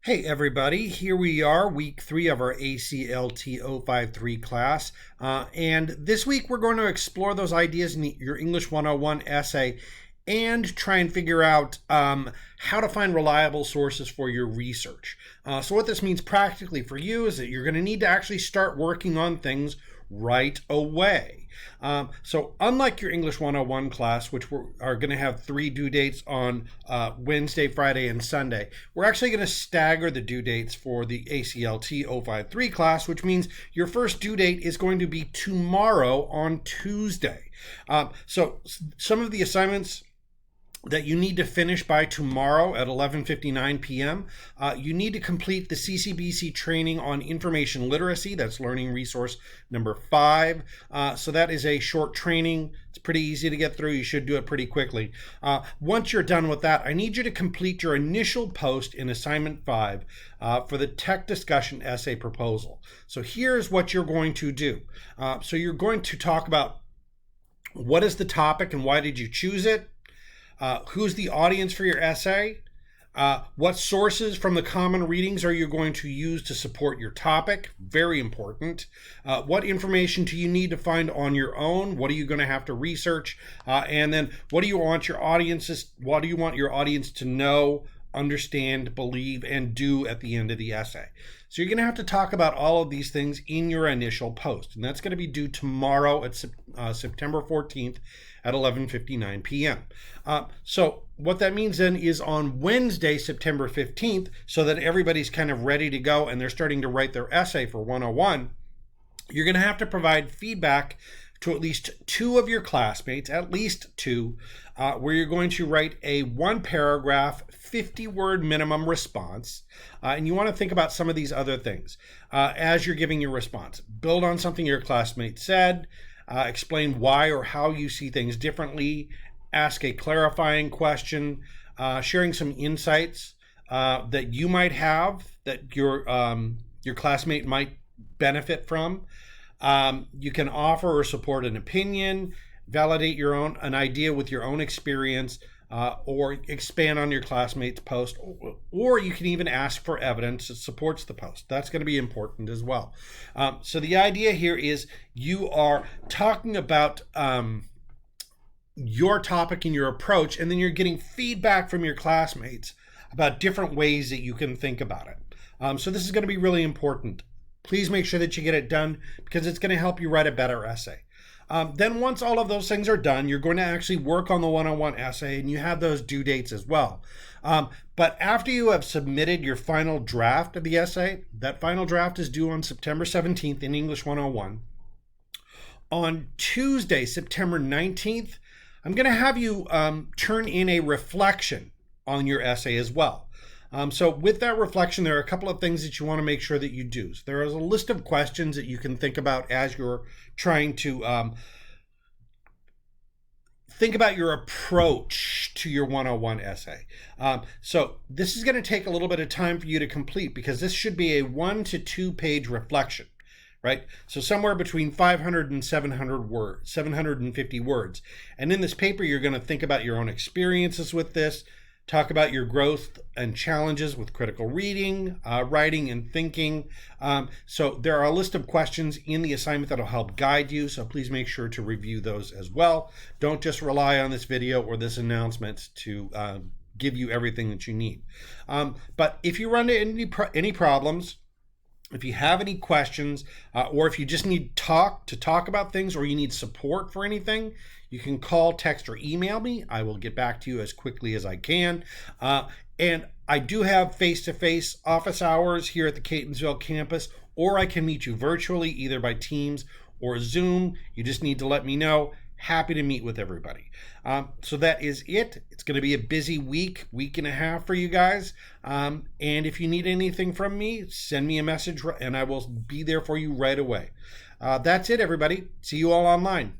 Hey everybody, here we are, week 3 of our ACLT 053 class. And this week we're going to explore those ideas in your English 101 essay and try and figure out how to find reliable sources for your research. So what this means practically for you is that you're going to need to actually start working on things right away. So unlike your English 101 class, which are going to have 3 due dates on Wednesday, Friday, and Sunday, we're actually going to stagger the due dates for the ACLT 053 class, which means your first due date is going to be tomorrow on Tuesday. So some of the assignments that you need to finish by tomorrow at 11:59 p.m. You need to complete the CCBC training on information literacy. That's learning resource number 5. So that is a short training. It's pretty easy to get through. You should do it pretty quickly. Once you're done with that, I need you to complete your initial post in assignment 5 for the tech discussion essay proposal. So here's what you're going to do. So you're going to talk about what is the topic and why did you choose it? Who's the audience for your essay? What sources from the common readings are you going to use to support your topic? Very important. What information do you need to find on your own? What are you going to have to research? And then what do you want your audience to know, understand, believe, and do at the end of the essay? So you're going to have to talk about all of these things in your initial post, and that's going to be due tomorrow at September 14th at 11:59 p.m. So what that means then is on Wednesday, September 15th, so that everybody's kind of ready to go and they're starting to write their essay for 101, you're going to have to provide feedback to at least 2 of your classmates, at least 2, where you're going to write a 1-paragraph, 50-word minimum response. And you want to think about some of these other things as you're giving your response. Build on something your classmate said, explain why or how you see things differently, ask a clarifying question, sharing some insights that you might have that your classmate might benefit from. You can offer or support an opinion, validate an idea with your own experience, or expand on your classmate's post, or you can even ask for evidence that supports the post. That's going to be important as well. So the idea here is you are talking about your topic and your approach, and then you're getting feedback from your classmates about different ways that you can think about it. So this is going to be really important. Please make sure that you get it done because it's going to help you write a better essay. Then once all of those things are done, you're going to actually work on the 101 essay, and you have those due dates as well. But after you have submitted your final draft of the essay, that final draft is due on September 17th in English 101. On Tuesday, September 19th, I'm going to have you turn in a reflection on your essay as well. So with that reflection, there are a couple of things that you want to make sure that you do. So there is a list of questions that you can think about as you're trying to think about your approach to your 101 essay. So this is going to take a little bit of time for you to complete because this should be a 1 to 2 page reflection, right? So somewhere between 500 and 750 words. And in this paper, you're going to think about your own experiences with this, talk about your growth and challenges with critical reading, writing, and thinking. So there are a list of questions in the assignment that will help guide you, so please make sure to review those as well. Don't just rely on this video or this announcement to give you everything that you need. But if you run into any problems, if you have any questions, or if you just need to talk about things, or you need support for anything, you can call, text, or email me. I will get back to you as quickly as I can. And I do have face-to-face office hours here at the Catonsville campus, or I can meet you virtually, either by Teams or Zoom. You just need to let me know. Happy to meet with everybody. So that is it. It's going to be a busy week and a half for you guys. And if you need anything from me, send me a message and I will be there for you right away. That's it, everybody. See you all online.